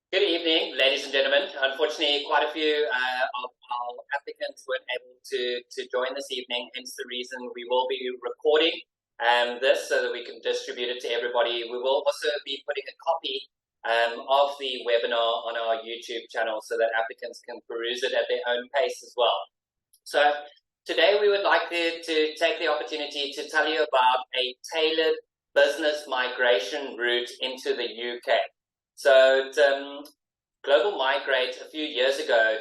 Good evening, ladies and gentlemen. Unfortunately, quite a few of our applicants weren't able to join this evening, hence the reason we will be recording this so that we can distribute it to everybody. We will also be putting a copy of the webinar on our YouTube channel so that applicants can peruse it at their own pace as well. So today we would like to take the opportunity to tell you about a tailored business migration route into the UK. So Global Migrate a few years ago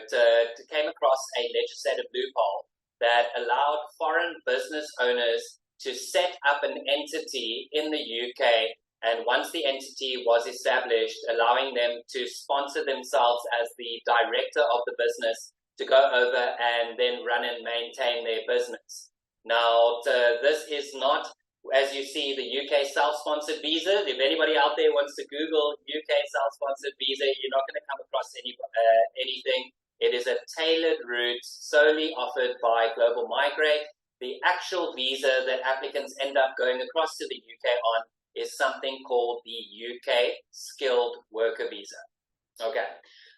came across a legislative loophole that allowed foreign business owners to set up an entity in the UK, and once the entity was established, allowing them to sponsor themselves as the director of the business to go over and then run and maintain their business. Now, this is not, as you see, the UK self-sponsored visa. If anybody out there wants to Google UK self-sponsored visa, you're not going to come across anything. It is a tailored route solely offered by Global Migrate. The actual visa that applicants end up going across to the UK on is something called the UK Skilled Worker Visa. Okay,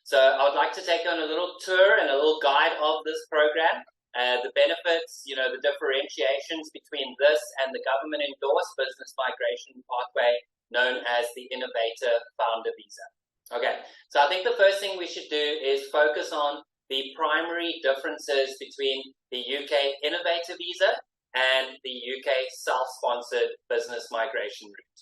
so I would like to take you on a little tour and a little guide of this program. The benefits, the differentiations between this and the government-endorsed business migration pathway known as the Innovator Founder Visa. Okay, so I think the first thing we should do is focus on the primary differences between the UK Innovator Visa and the UK self-sponsored business migration route.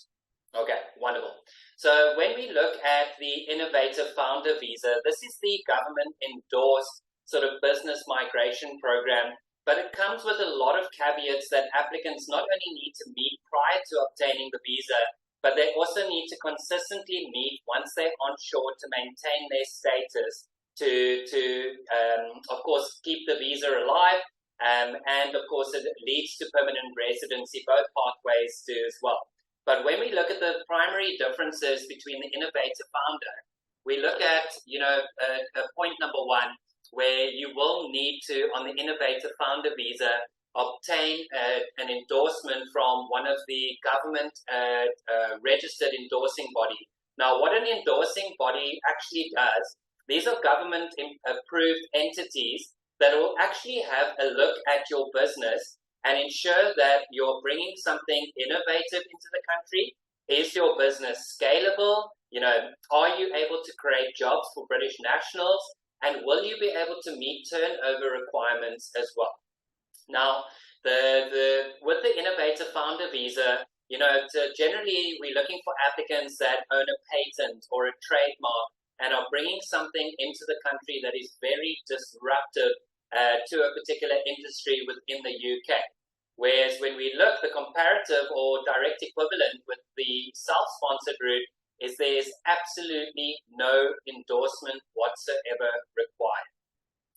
Okay, wonderful. So when we look at the Innovator Founder Visa, this is the government-endorsed sort of business migration program, but it comes with a lot of caveats that applicants not only need to meet prior to obtaining the visa, but they also need to consistently meet once they're onshore to maintain their status, to of course, keep the visa alive, and of course, it leads to permanent residency, both pathways do as well. But when we look at the primary differences between the Innovator Founder, we look at, point number one, where you will need to, on the Innovator Founder Visa, obtain an endorsement from one of the government registered endorsing body. Now, what an endorsing body actually does, these are government approved entities that will actually have a look at your business and ensure that you're bringing something innovative into the country. Is your business scalable? Are you able to create jobs for British nationals? And will you be able to meet turnover requirements as well? Now, with the Innovator Founder Visa, generally we're looking for applicants that own a patent or a trademark and are bringing something into the country that is very disruptive to a particular industry within the UK. Whereas when we look, the comparative or direct equivalent with the self-sponsored route is there's absolutely no endorsement whatsoever required.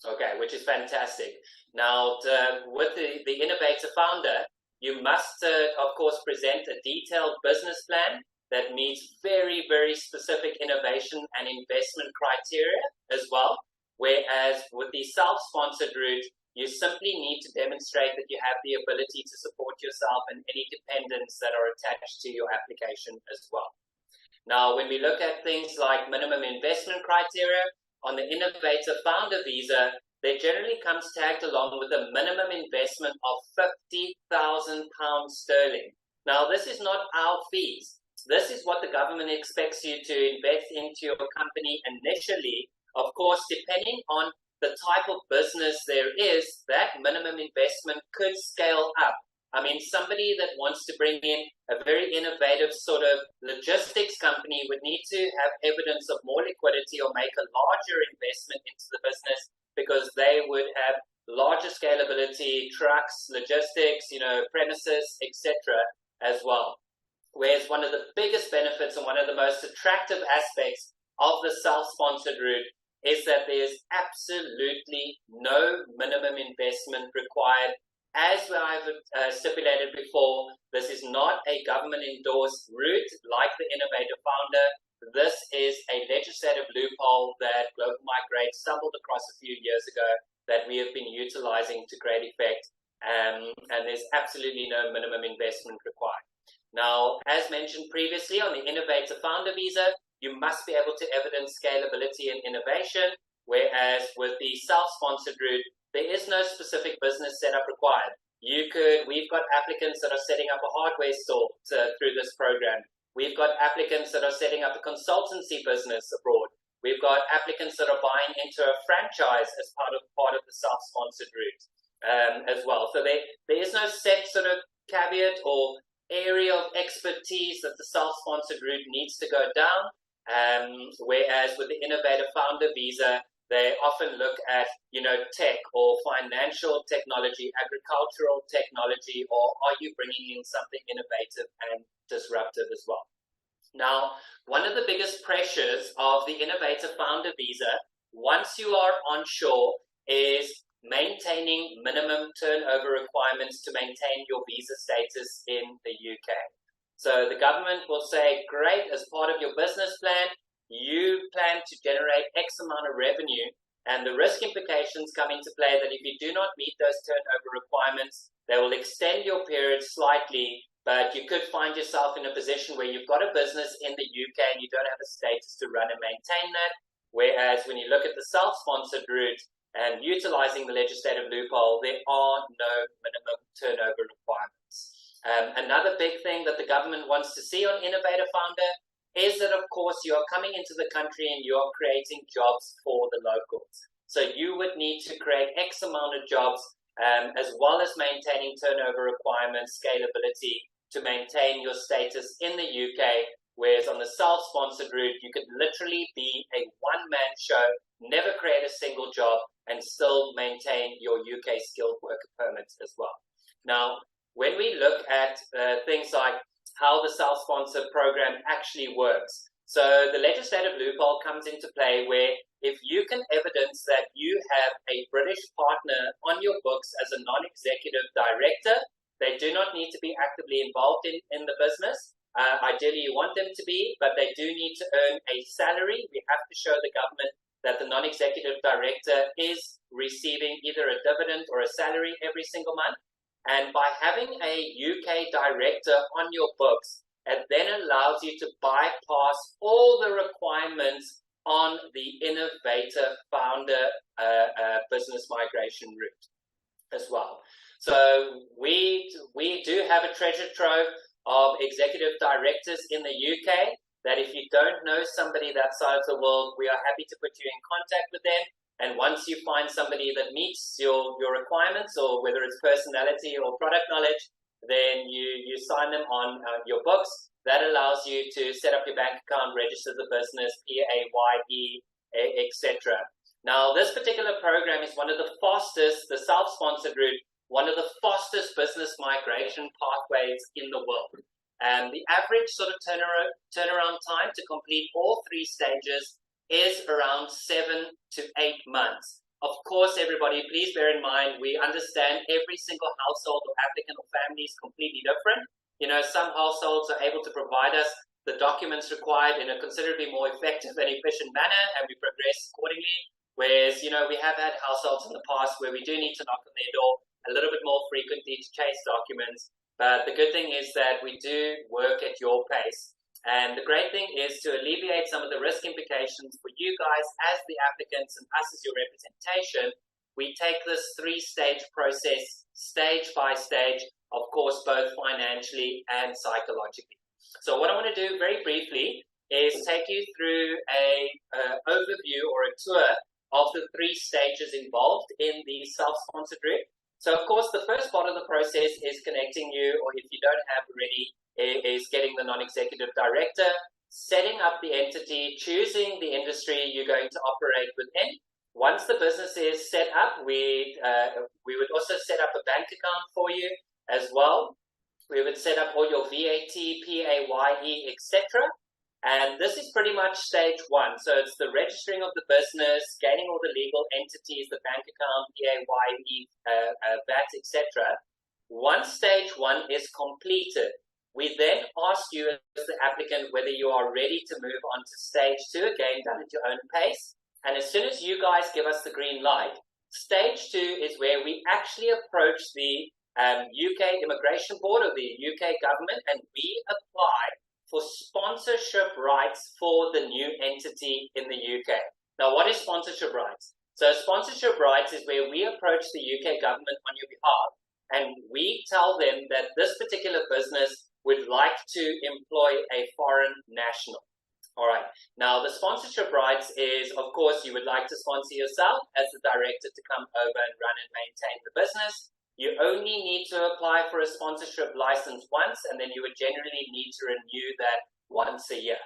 Okay, which is fantastic. Now, with the Innovator Founder, you must, of course, present a detailed business plan that meets very, very specific innovation and investment criteria as well. Whereas with the self-sponsored route, you simply need to demonstrate that you have the ability to support yourself and any dependents that are attached to your application as well. Now, when we look at things like minimum investment criteria, on the Innovator Founder Visa, there generally comes tagged along with a minimum investment of £50,000 sterling. Now, this is not our fees. This is what the government expects you to invest into your company initially. Of course, depending on the type of business there is, that minimum investment could scale up. I mean, somebody that wants to bring in a very innovative sort of logistics company would need to have evidence of more liquidity or make a larger investment into the business because they would have larger scalability, trucks, logistics, premises, etc. as well. Whereas one of the biggest benefits and one of the most attractive aspects of the self-sponsored route is that there's absolutely no minimum investment required. As I've stipulated before, this is not a government-endorsed route like the Innovator Founder. This is a legislative loophole that Global Migrate stumbled across a few years ago that we have been utilizing to great effect, and there's absolutely no minimum investment required. Now, as mentioned previously, on the Innovator Founder Visa, you must be able to evidence scalability and innovation, whereas with the self-sponsored route, there is no specific business setup required. We've got applicants that are setting up a hardware store through this program. We've got applicants that are setting up a consultancy business abroad. We've got applicants that are buying into a franchise as part of the self-sponsored route as well. So there is no set sort of caveat or area of expertise that the self-sponsored route needs to go down. Whereas with the Innovator Founder Visa, they often look at, tech or financial technology, agricultural technology, or are you bringing in something innovative and disruptive as well? Now, one of the biggest pressures of the Innovator Founder Visa, once you are onshore, is maintaining minimum turnover requirements to maintain your visa status in the UK. So the government will say, great, as part of your business plan, you plan to generate X amount of revenue, and the risk implications come into play that if you do not meet those turnover requirements, they will extend your period slightly, but you could find yourself in a position where you've got a business in the UK and you don't have a status to run and maintain that. Whereas when you look at the self-sponsored route and utilizing the legislative loophole, there are no minimum turnover requirements. Another big thing that the government wants to see on Innovator Founder is that, of course, you are coming into the country and you are creating jobs for the locals. So you would need to create X amount of jobs as well as maintaining turnover requirements, scalability, to maintain your status in the UK, whereas on the self-sponsored route, you could literally be a one-man show, never create a single job, and still maintain your UK skilled worker permit as well. Now, when we look at things like how the self-sponsored program actually works, so the legislative loophole comes into play where if you can evidence that you have a British partner on your books as a non-executive director, they do not need to be actively involved in the business. Ideally, you want them to be, but they do need to earn a salary. We have to show the government that the non-executive director is receiving either a dividend or a salary every single month. And by having a UK director on your books, it then allows you to bypass all the requirements on the Innovator Founder business migration route as well. So we do have a treasure trove of executive directors in the UK that if you don't know somebody that side of the world, we are happy to put you in contact with them. And once you find somebody that meets your requirements, or whether it's personality or product knowledge, then you sign them on your books. That allows you to set up your bank account, register the business, PAYE, etc. Now, this particular program is one of the fastest, the self-sponsored route, one of the fastest business migration pathways in the world. And the average sort of turnaround time to complete all three stages is around 7 to 8 months. Of course, everybody, please bear in mind, we understand every single household or applicant or family is completely different. Some households are able to provide us the documents required in a considerably more effective and efficient manner, and we progress accordingly. Whereas, we have had households in the past where we do need to knock on their door a little bit more frequently to chase documents. But the good thing is that we do work at your pace. And the great thing is to alleviate some of the risk implications for you guys as the applicants and us as your representation. We take this three-stage process, stage by stage, of course, both financially and psychologically. So what I want to do very briefly is take you through an overview or a tour of the three stages involved in the self-sponsored route. So, of course, the first part of the process is connecting you, or if you don't have already, is getting the non-executive director, setting up the entity, choosing the industry you're going to operate within. Once the business is set up, we would also set up a bank account for you as well. We would set up all your VAT, PAYE, etc. And this is pretty much stage one. So it's the registering of the business, gaining all the legal entities, the bank account, PAYE, VAT, etc. Once stage one is completed, we then ask you as the applicant whether you are ready to move on to stage two, again, done at your own pace. And as soon as you guys give us the green light, stage two is where we actually approach the UK Immigration Board or the UK government, and we apply for sponsorship rights for the new entity in the UK. Now, what is sponsorship rights? So sponsorship rights is where we approach the UK government on your behalf and we tell them that this particular business would like to employ a foreign national. All right. Now, the sponsorship rights is, of course, you would like to sponsor yourself as the director to come over and run and maintain the business. You only need to apply for a sponsorship license once, and then you would generally need to renew that once a year.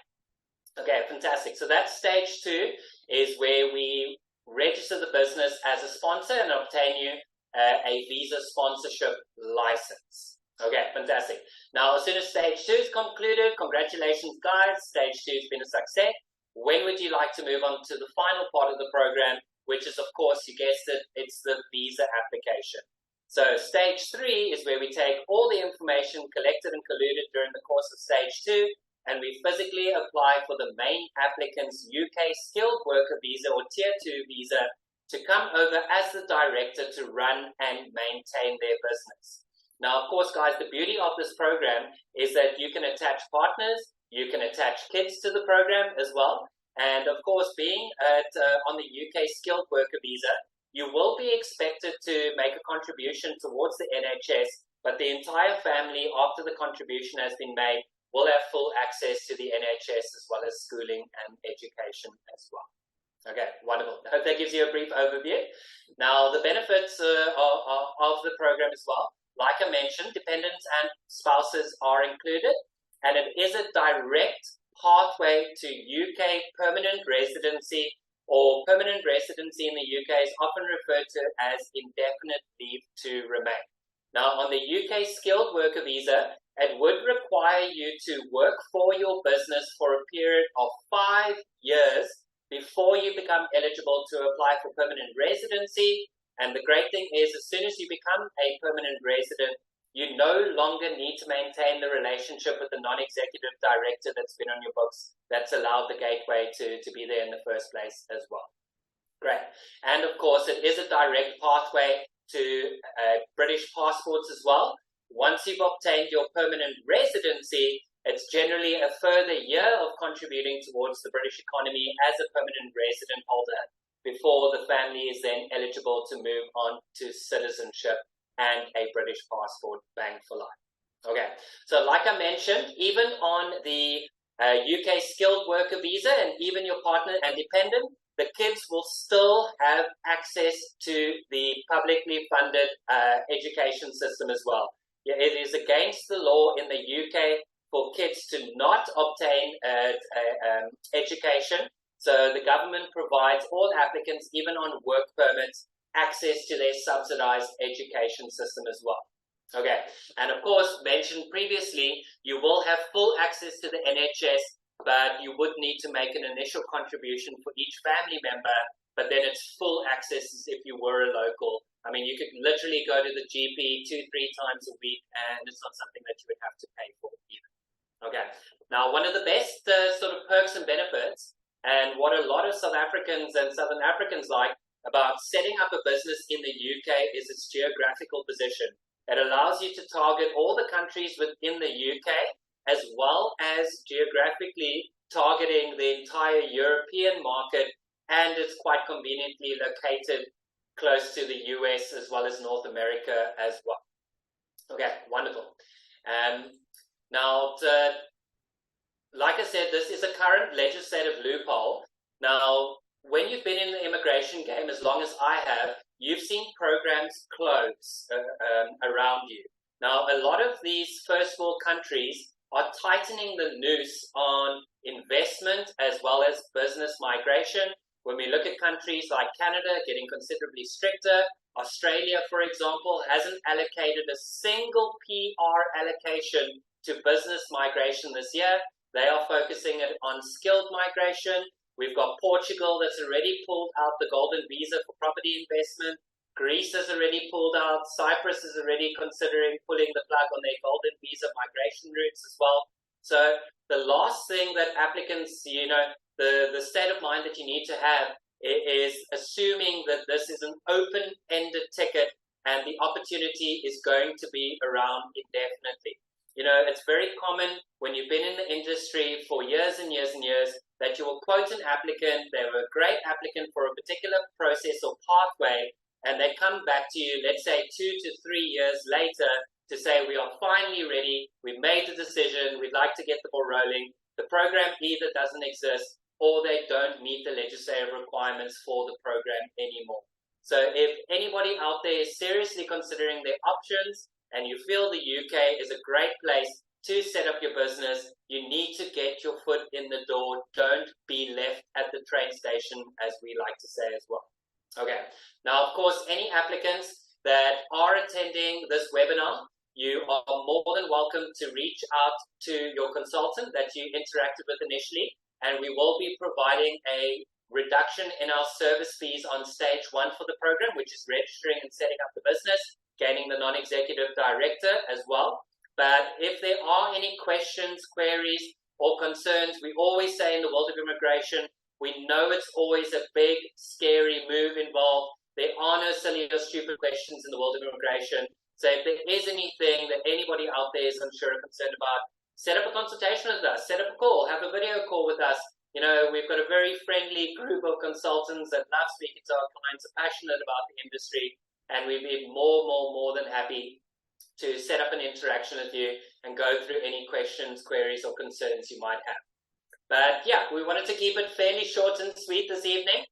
Okay, fantastic. So that's stage 2 is where we register the business as a sponsor and obtain you a visa sponsorship license. Okay, fantastic. Now, as soon as stage 2 is concluded, congratulations, guys. Stage 2 has been a success. When would you like to move on to the final part of the program, which is, of course, you guessed it, it's the visa application. So stage 3 is where we take all the information collected and colluded during the course of stage 2, and we physically apply for the main applicant's UK skilled worker visa or tier 2 visa to come over as the director to run and maintain their business. Now, of course, guys, the beauty of this program is that you can attach partners, you can attach kids to the program as well. And of course, being on the UK skilled worker visa, you will be expected to make a contribution towards the NHS, but the entire family, after the contribution has been made, will have full access to the NHS as well as schooling and education as well. Okay, wonderful. I hope that gives you a brief overview. Now, the benefits of the program as well. Like I mentioned, dependents and spouses are included, and it is a direct pathway to UK permanent residency, or permanent residency in the UK is often referred to as indefinite leave to remain. Now, on the UK skilled worker visa, it would require you to work for your business for a period of 5 years before you become eligible to apply for permanent residency. And the great thing is, as soon as you become a permanent resident, you no longer need to maintain the relationship with the non-executive director that's been on your books, that's allowed the gateway to be there in the first place as well. Great. And of course, it is a direct pathway to British passports as well. Once you've obtained your permanent residency, it's generally a further year of contributing towards the British economy as a permanent resident holder, before the family is then eligible to move on to citizenship and a British passport, bang for life. Okay, so like I mentioned, even on the UK skilled worker visa and even your partner and dependent, the kids will still have access to the publicly funded education system as well. Yeah, it is against the law in the UK for kids to not obtain education. So the government provides all applicants, even on work permits, access to their subsidized education system as well. Okay, and of course, mentioned previously, you will have full access to the NHS, but you would need to make an initial contribution for each family member, but then it's full access as if you were a local. I mean, you could literally go to the GP 2-3 times a week, and it's not something that you would have to pay for either. Okay, now one of the best sort of perks and benefits, and what a lot of South Africans and Southern Africans like about setting up a business in the UK is its geographical position. It allows you to target all the countries within the UK, as well as geographically targeting the entire European market, and it's quite conveniently located close to the US as well as North America as well. Okay, wonderful. Now, like I said, this is a current legislative loophole. Now, when you've been in the immigration game as long as I have, you've seen programs close around you. Now, a lot of these first world countries are tightening the noose on investment as well as business migration. When we look at countries like Canada getting considerably stricter, Australia, for example, hasn't allocated a single PR allocation to business migration this year. They are focusing it on skilled migration. We've got Portugal that's already pulled out the golden visa for property investment. Greece has already pulled out. Cyprus is already considering pulling the plug on their golden visa migration routes as well. So the last thing that applicants, the state of mind that you need to have is assuming that this is an open-ended ticket and the opportunity is going to be around indefinitely. You know, it's very common when you've been in the industry for years and years and years that you will quote an applicant, they were a great applicant for a particular process or pathway, and they come back to you, let's say 2 to 3 years later, to say, we are finally ready, we've made the decision, we'd like to get the ball rolling. The program either doesn't exist or they don't meet the legislative requirements for the program anymore. So if anybody out there is seriously considering their options and you feel the UK is a great place to set up your business, you need to get your foot in the door. Don't be left at the train station, as we like to say as well. Okay, now of course, any applicants that are attending this webinar, you are more than welcome to reach out to your consultant that you interacted with initially, and we will be providing a reduction in our service fees on stage 1 for the program, which is registering and setting up the business, gaining the non-executive director as well. But if there are any questions, queries, or concerns, we always say in the world of immigration, we know it's always a big, scary move involved. There are no silly or stupid questions in the world of immigration. So if there is anything that anybody out there is unsure or concerned about, set up a consultation with us, set up a call, have a video call with us. You know, we've got a very friendly group of consultants that love speaking to our clients, are passionate about the industry, and we'd be more than happy to set up an interaction with you and go through any questions, queries, or concerns you might have. But yeah, we wanted to keep it fairly short and sweet this evening.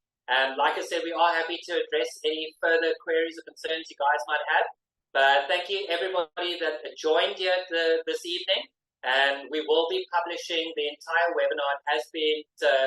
Like I said, we are happy to address any further queries or concerns you guys might have. But thank you everybody that joined here this evening. And we will be publishing the entire webinar. It has been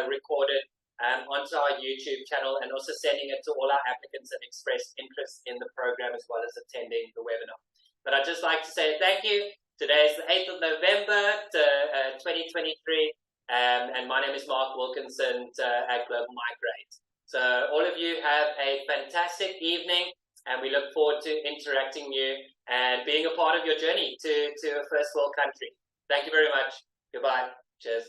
recorded onto our YouTube channel, and also sending it to all our applicants that expressed interest in the program as well as attending the webinar. But I'd just like to say thank you. Today is the 8th of November 2023, and my name is Mark Wilkinson at Global Migrate. So all of you have a fantastic evening, and we look forward to interacting with you and being a part of your journey to a first world country. Thank you very much. Goodbye. Cheers.